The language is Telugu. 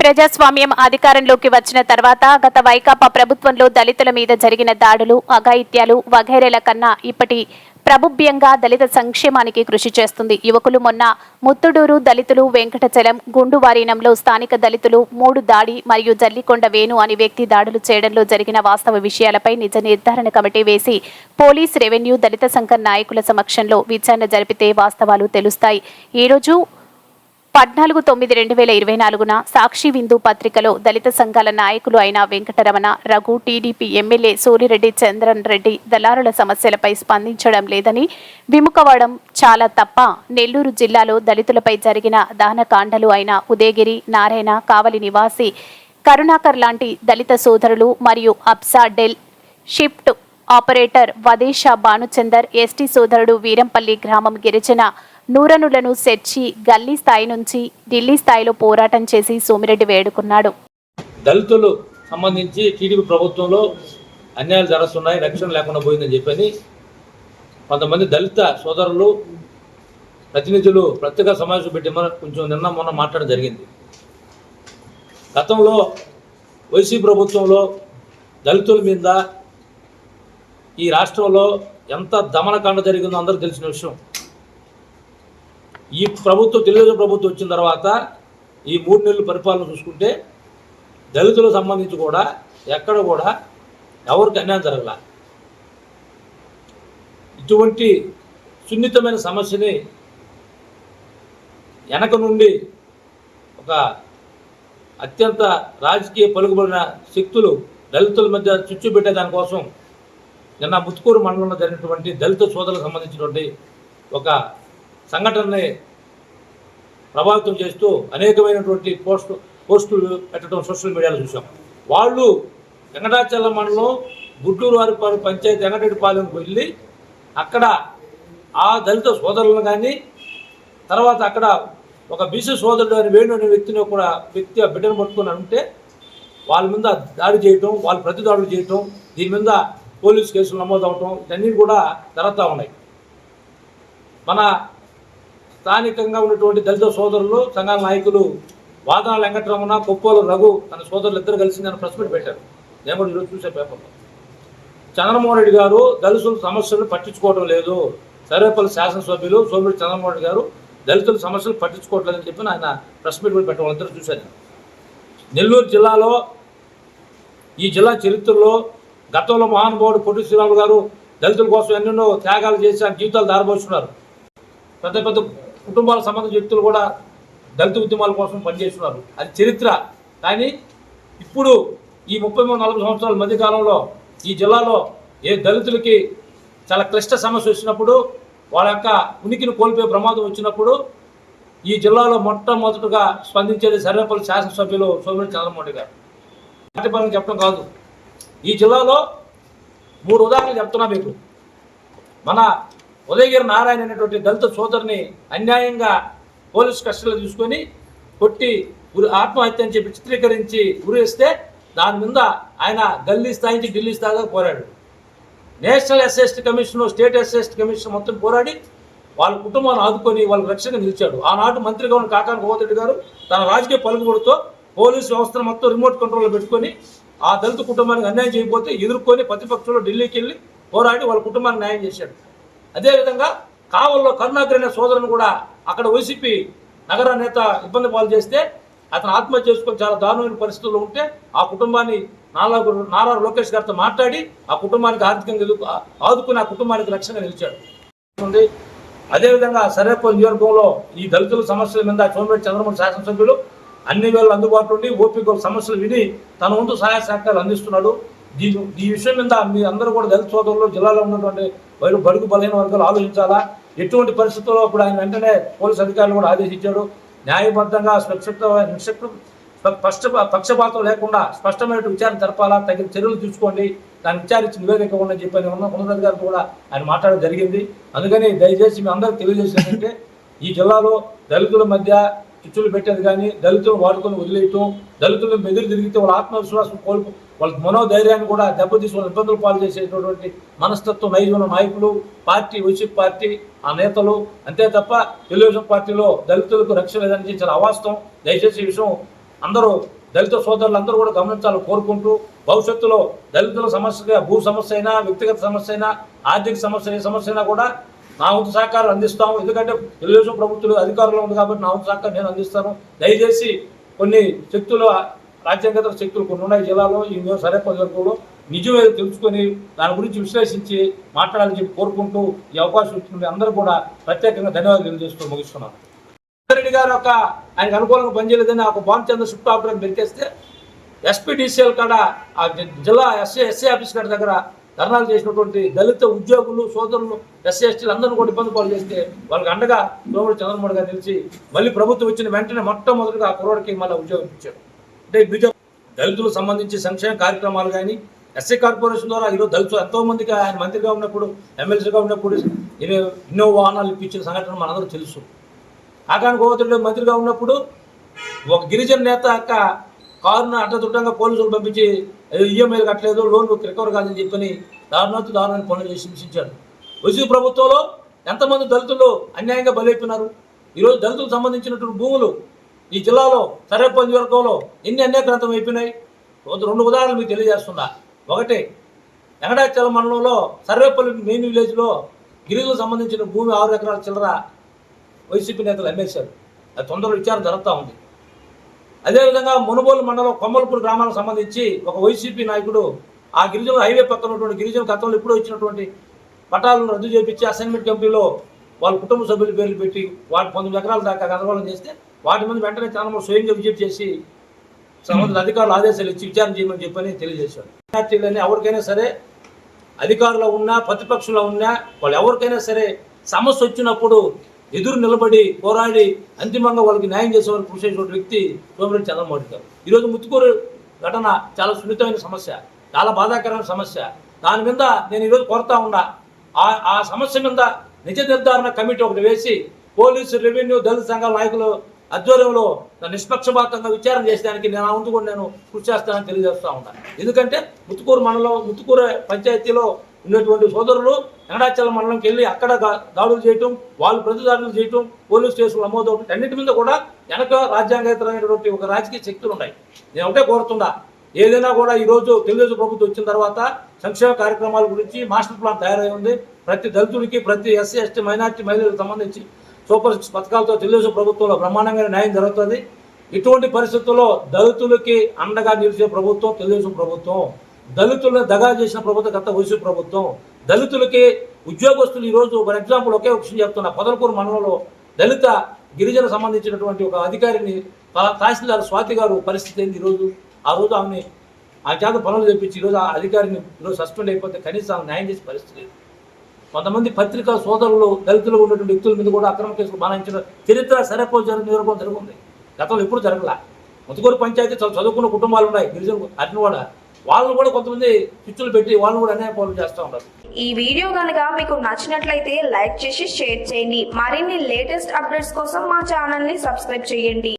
ప్రజాస్వామ్యం అధికారంలోకి వచ్చిన తర్వాత గత వైకాపా ప్రభుత్వంలో దళితుల మీద జరిగిన దాడులు, అఘాయిత్యాలు వగైరేల కన్నా ఇప్పటి ప్రభుత్వంగా దళిత సంక్షేమానికి కృషి చేస్తుంది. యువకులు మొన్న ముత్తుడూరు దళితులు, వెంకటచలం గుండువారీనంలో స్థానిక దళితులు 3 దాడి మరియు జల్లికొండ వేణు అనే వ్యక్తి దాడులు చేయడంలో జరిగిన వాస్తవ విషయాలపై నిజ నిర్ధారణ కమిటీ వేసి పోలీస్, రెవెన్యూ, దళిత సంఘం నాయకుల సమక్షంలో విచారణ జరిపితే వాస్తవాలు తెలుస్తాయి. ఈరోజు 14/9/2024న సాక్షి విందు పత్రికలో దళిత సంఘాల నాయకులు అయిన వెంకటరమణ, రఘు, టీడీపీ ఎమ్మెల్యే సూరిరెడ్డి చంద్రన్ రెడ్డి దళారుల సమస్యలపై స్పందించడం లేదని, విముఖవడం చాలా తప్ప, నెల్లూరు జిల్లాలో దళితులపై జరిగిన దహనకాండలు అయిన ఉదయగిరి, నారాయణ, కావలి నివాసి కరుణాకర్ లాంటి దళిత సోదరులు మరియు అబ్సా డెల్ షిఫ్ట్ ఆపరేటర్ వదేశా భానుచందర్, ఎస్టీ సోదరుడు వీరంపల్లి గ్రామం గిరిజన నూరనులను సెర్చి గల్లీ స్థాయి నుంచి ఢిల్లీ స్థాయిలో పోరాటం చేసి సోమిరెడ్డి వేడుకున్నాడు. దళితులు సంబంధించి టీడీపీ ప్రభుత్వంలో అన్యాయాలు జరుగుతున్నాయి, రక్షణ లేకుండా పోయిందని చెప్పని కొంతమంది దళిత సోదరులు ప్రతినిధులు ప్రత్యేక సమావేశం పెట్టి కొంచెం నిన్న మొన్న మాట్లాడడం జరిగింది. గతంలో వైసీపీ ప్రభుత్వంలో దళితుల మీద ఈ రాష్ట్రంలో ఎంత దమనకాండ జరిగిందో అందరూ తెలిసిన విషయం. ఈ ప్రభుత్వం, తెలుగుదేశం ప్రభుత్వం వచ్చిన తర్వాత ఈ 3 నెలలు పరిపాలన చూసుకుంటే దళితులకు సంబంధించి కూడా ఎక్కడ కూడా ఎవరికి అన్యాయం జరగల. ఇటువంటి సున్నితమైన సమస్యని వెనక నుండి ఒక అత్యంత రాజకీయ పలుకుబడిన శక్తులు దళితుల మధ్య చుచ్చు పెట్టే దానికోసం నిన్న ముత్తుకూరు మండలంలో జరిగినటువంటి దళిత సోదరులకు సంబంధించినటువంటి ఒక సంఘటనని ప్రభావితం చేస్తూ అనేకమైనటువంటి పోస్టులు పెట్టడం సోషల్ మీడియాలో చూసాం. వాళ్ళు వెంకటాచలం మండలం గుంటూరు వారి పంచాయతీ వెంకటరెడ్డిపాలెంకి వెళ్ళి అక్కడ ఆ దళిత సోదరులను కానీ, తర్వాత అక్కడ ఒక బీసీ సోదరుడు అని వేణు అనే వ్యక్తిని కూడా బిడ్డను పట్టుకుని ఉంటే వాళ్ళ మీద దాడి చేయటం, వాళ్ళు ప్రతిదాడులు చేయటం, దీని మీద పోలీసు కేసులు నమోదవటం, ఇవన్నీ కూడా జరుగుతూ ఉన్నాయి. మన స్థానికంగా ఉన్నటువంటి దళిత సోదరులు, సంఘాల నాయకులు వాదన వెంకటరమణ, కొప్పోలు రఘు తన సోదరులు ఇద్దరు కలిసి నేను ప్రెస్ మీట్ పెట్టారు. నేను కూడా ఈరోజు చూసే పేపర్లో చంద్రమోహన్ రెడ్డి గారు దళితుల సమస్యలను పట్టించుకోవడం లేదు, సర్వేపల్లి శాసనసభ్యులు సోమిరెడ్డి చంద్రమోహన్ రెడ్డి గారు దళితుల సమస్యలు పట్టించుకోవట్లేదని చెప్పి ఆయన ప్రెస్ మీట్ కూడా పెట్టడం వాళ్ళిద్దరు చూశాను. నెల్లూరు జిల్లాలో, ఈ జిల్లా చరిత్రలో గతంలో మహానుభావుడు పొట్టి శ్రీరాములు గారు దళితుల కోసం ఎన్నెన్నో త్యాగాలు చేసి ఆయన జీవితాలు దారిపోస్తున్నారు. పెద్ద పెద్ద కుటుంబాలకు సంబంధించిన వ్యక్తులు కూడా దళిత ఉద్యమాల కోసం పనిచేస్తున్నారు. అది చరిత్ర. కానీ ఇప్పుడు ఈ 30-40 సంవత్సరాల మధ్యకాలంలో ఈ జిల్లాలో ఏ దళితులకి చాలా క్లిష్ట సమస్య వచ్చినప్పుడు, వాళ్ళ యొక్క ఉనికిని కోల్పోయే ప్రమాదం వచ్చినప్పుడు ఈ జిల్లాలో మొట్టమొదటిగా స్పందించేది సర్వేపల్లి శాసనసభ్యులు సోమిరెడ్డి చంద్రమోహన్ రెడ్డి గారు. పార్టీ చెప్పడం కాదు, ఈ జిల్లాలో 3 ఉదాహరణలు చెప్తున్నా మీకు. మన ఉదయగిరి నారాయణ అనేటువంటి దళిత సోదరుని అన్యాయంగా పోలీసు కస్టడీలో తీసుకొని కొట్టి ఆత్మహత్య అని చెప్పి చిత్రీకరించి ఉరేస్తే దాని మీద ఆయన గల్లీ స్థాయి నుంచి ఢిల్లీ స్థాయిగా పోరాడు. National SST commission, state SST commission మొత్తం పోరాడి వాళ్ళ కుటుంబాన్ని ఆదుకొని వాళ్ళకి రక్షణగా నిలిచాడు. ఆనాడు మంత్రిగా ఉన్న కాకాని గోవర్ధన్ గారు తన రాజకీయ పలుకుబడితో పోలీసు వ్యవస్థను మొత్తం రిమోట్ కంట్రోల్లో పెట్టుకొని ఆ దళిత కుటుంబానికి అన్యాయం చేయకపోతే ఎదుర్కొని ప్రతిపక్షంలో ఢిల్లీకి వెళ్ళి పోరాడి వాళ్ళ కుటుంబానికి న్యాయం చేశాడు. అదేవిధంగా కావల్లో కరుణాకర్ అనే సోదరుని కూడా అక్కడ వైసీపీ నగర నేత ఇబ్బంది పాలు చేస్తే అతను ఆత్మహత్య చేసుకొని చాలా దారుణమైన పరిస్థితుల్లో ఉంటే ఆ కుటుంబాన్ని నారా లోకేష్ గారితో మాట్లాడి ఆ కుటుంబానికి ఆర్థికంగా ఆదుకుని ఆ కుటుంబానికి రక్షణగా నిలిచాడు. అదేవిధంగా సర్వేపల్లి నియోజకవర్గంలో ఈ దళితుల సమస్యల మీద సోమిరెడ్డి చంద్రమోహన్ శాసనసభ్యులు అన్ని వేళ అందుబాటులో ఉండి ఓపిక సమస్యలు విని తన వంతు సహాయ సహకారాలు అందిస్తున్నాడు. ఈ విషయం మీద మీ అందరూ కూడా దళిత సోదరులు, జిల్లాలో ఉన్నటువంటి బడుగు బలహీన వర్గాలు ఆలోచించాలా. ఎటువంటి పరిస్థితుల్లో ఇప్పుడు ఆయన వెంటనే పోలీసు అధికారులు కూడా ఆదేశించాడు. న్యాయబద్ధంగా పక్షపాతం లేకుండా స్పష్టమైన విచారణ జరపాలా, తగిన చర్యలు తీసుకోండి, దాన్ని విచారించి నివేదిక ఇవ్వని చెప్పని ఉన్నతాధికారులు కూడా ఆయన మాట్లాడడం జరిగింది. అందుకని దయచేసి మీ అందరూ తెలియజేసేదంటే ఈ జిల్లాలో దళితుల మధ్య చిచ్చులు పెట్టేది కానీ, దళితులను వాడుకొని వదిలేయటం, దళితులను ఎదురు తిరిగితే వాళ్ళ ఆత్మవిశ్వాసం వాళ్ళ మనోధైర్యాన్ని కూడా దెబ్బతీసి వాళ్ళ ఇబ్బందులు పాలు చేసేటటువంటి మనస్తత్వం నైజం నాయకులు, పార్టీ, వైసీపీ పార్టీ ఆ నేతలు, అంతే తప్ప తెలుగుదేశం పార్టీలో దళితులకు రక్షణ లేదని చాలా అవాస్తవం. దయచేసి ఈ విషయం అందరూ దళిత సోదరులందరూ కూడా గమనించాలని కోరుకుంటూ భవిష్యత్తులో దళితుల సమస్యగా భూ సమస్య అయినా వ్యక్తిగత సమస్య అయినా ఆర్థిక సమస్య ఏ సమస్య అయినా కూడా నా వంతు సహకారం అందిస్తాము. ఎందుకంటే తెలుగుదేశం ప్రభుత్వం అధికారంలో ఉంది కాబట్టి నా వంతు సహకారం నేను అందిస్తాను. దయచేసి కొన్ని శక్తులు రాజ్యాంగేతర శక్తులు కొన్ని ఉన్నాయి జిల్లాలో ఈ సరేపల్లి వర్గంలో నిజమే తెలుసుకొని దాని గురించి విశ్లేషించి మాట్లాడాలని చెప్పి కోరుకుంటూ ఈ అవకాశం ఇచ్చిన అందరూ కూడా ప్రత్యేకంగా ధన్యవాదాలు తెలియజేస్తూ ముగిస్తున్నాను. రెడ్డి గారు ఆయనకు అనుకూలంగా పనిచేయలేదని ఒక బాంబ్ చంద్ర షిఫ్ట్ ఆపరేషన్ పెరికేస్తే ఎస్పీడీసీఎల్ కాడ ఆ జిల్లా ఎస్సీ ఆఫీస్ కాడ దగ్గర ధర్నాలు చేసినటువంటి దళిత ఉద్యోగులు సోదరులు ఎస్సీ ఎస్టీలు అందరూ కూడా ఇబ్బంది పాలు చేస్తే వాళ్ళకి అండగా సోముడు చంద్రమోహన్ గారు తెలిసి మళ్ళీ ప్రభుత్వం వచ్చిన వెంటనే మొట్టమొదటిగా ఆ కుర్రోడికి మళ్ళీ ఉద్యోగం ఇచ్చారు. అంటే బీజేపీ దళితులకు సంబంధించి సంక్షేమ కార్యక్రమాలు కానీ ఎస్సీ కార్పొరేషన్ ద్వారా ఈరోజు దళితులు ఎంతో మందికి ఆయన మంత్రిగా ఉన్నప్పుడు ఎమ్మెల్సీగా ఉన్నప్పుడు ఎన్నో వాహనాలు ఇప్పించిన సంఘటన మనందరూ తెలుసు. ఆకాన్ గోవర్ధన్ మంత్రిగా ఉన్నప్పుడు ఒక గిరిజన నేత యొక్క కారును అడ్డదుడ్డంగా పోలీసులు పంపించి ఈఎంఐలు కట్టలేదు, లోన్ రికవర్ కాదని చెప్పని దారుణాన్ని పనులు చేసి హింసించాడు. వైసీపీ ప్రభుత్వంలో ఎంతమంది దళితులు అన్యాయంగా బలైపోయినారు. ఈరోజు దళితులకు సంబంధించినటువంటి భూములు ఈ జిల్లాలో సరేపల్లి వర్గంలో ఎన్ని అన్యాక్రాంతం అయిపోయినాయి. 2 ఉదాహరణలు మీకు తెలియజేస్తున్నా. ఒకటి, వెంకటాచలం మండలంలో సర్వేపల్లి మెయిన్ విలేజ్లో గిరిజనులకు సంబంధించిన భూమి 6 ఎకరాల చిల్లర వైసీపీ నేతలు అమ్మేశారు. అది తొందరలో విచారణ జరుగుతూ ఉంది. అదేవిధంగా మునుగోలు మండలం కొమ్మలపూర్ గ్రామాలకు సంబంధించి ఒక వైసీపీ నాయకుడు ఆ గిరిజనులు హైవే పక్కన ఉన్నటువంటి గిరిజన గతంలో ఎప్పుడో ఇచ్చినటువంటి పట్టాలను రద్దు చేపించి అసైన్మెంట్ కంపెనీలో వాళ్ళ కుటుంబ సభ్యుల పేర్లు పెట్టి వాటి 19 ఎకరాల దాకా గందరగోళం చేస్తే వాటి మీద వెంటనే చాలా స్వయంగా విజిట్ చేసి సంబంధిత అధికారులు ఆదేశాలు ఇచ్చి విచారణ చేయమని చెప్పని తెలియజేశారు. విద్యార్థులని ఎవరికైనా సరే అధికారులు ఉన్నా ప్రతిపక్షంలో ఉన్నా వాళ్ళు ఎవరికైనా సరే సమస్య వచ్చినప్పుడు ఎదురు నిలబడి పోరాడి అంతిమంగా వాళ్ళకి న్యాయం చేసే వరకు కృషి చేసే వ్యక్తి సోమిరెడ్డి చంద్రమోహన్ గారు. ఈరోజు ముత్తుకూరు ఘటన చాలా సున్నితమైన సమస్య, చాలా బాధాకరమైన సమస్య. దాని మీద నేను ఈరోజు కోరుతా ఉన్నా ఆ సమస్య మీద నిజ నిర్ధారణ కమిటీ ఒకటి వేసి పోలీసు రెవెన్యూ దళిత సంఘాల నాయకులు ఆధ్వర్యంలో నిష్పక్షపాతంగా విచారణ చేసేదానికి నేను వంతు కూడా నేను కృషి చేస్తానని తెలియజేస్తా ఉన్నాను. ఎందుకంటే ముత్తుకూరు మండలం ముత్తుకూరు పంచాయతీలో ఉన్నటువంటి సోదరులు వెంకటాచలం మండలంకి వెళ్ళి అక్కడ దాడులు చేయటం, వాళ్ళు ప్రతిదాడులు చేయటం, పోలీస్ స్టేషన్లు నమోదవటం, అన్నింటి మీద కూడా వెనక రాజ్యాంగేతరమైనటువంటి ఒక రాజకీయ శక్తులు ఉన్నాయి. నేను ఒకటే కోరుతున్నా, ఏదైనా కూడా ఈరోజు తెలుగుదేశం ప్రభుత్వం వచ్చిన తర్వాత సంక్షేమ కార్యక్రమాల గురించి మాస్టర్ ప్లాన్ తయారై ఉంది. ప్రతి దళితుడికి ప్రతి ఎస్సీ ఎస్టీ మైనార్టీ మహిళలకు సంబంధించి సూపర్ 6 పథకాలతో తెలుగుదేశం ప్రభుత్వంలో బ్రహ్మాండంగా న్యాయం జరుగుతుంది. ఇటువంటి పరిస్థితుల్లో దళితులకి అండగా నిలిచే ప్రభుత్వం తెలుగుదేశం ప్రభుత్వం. దళితులను దగా చేసిన ప్రభుత్వం గత వైసీపీ ప్రభుత్వం. దళితులకి ఉద్యోగస్తులు ఈరోజు ఫర్ ఎగ్జాంపుల్ ఒకే విషయం చెప్తున్నా, పొదలకూరు మండలంలో దళిత గిరిజన సంబంధించినటువంటి ఒక అధికారిని తహసీల్దార్ స్వాతి గారు పరిస్థితి ఏంది ఈరోజు. ఆ రోజు ఆమె ఆ చేత పనులు చేపించి ఈరోజు ఆ అధికారిని ఈరోజు సస్పెండ్ అయిపోతే కనీసం ఆమె న్యాయం చేసే పరిస్థితి లేదు. కొంతమంది పత్రికా సోదరులు దళితులు ఉన్నటువంటి వ్యక్తుల మీద కూడా అక్రమ కేసులు బనాయించిన చరిత్ర సరేపల్లి జరుగుతుంది. గతంలో ఎప్పుడు జరగల. ముత్తుకూరు పంచాయతీ చదువుకున్న కుటుంబాలు ఉన్నాయి గిరిజన అట్ని కూడా, వాళ్ళు కూడా కొంతమంది పిచ్చులు పెట్టి వాళ్ళు కూడా అన్యాయ పాలన చేస్తూ ఉంటారు. ఈ వీడియో కనుక మీకు నచ్చినట్లయితే లైక్ చేసి షేర్ చేయండి. మరిన్ని లేటెస్ట్ అప్డేట్స్ కోసం మా ఛానల్ ని సబ్స్క్రైబ్ చేయండి.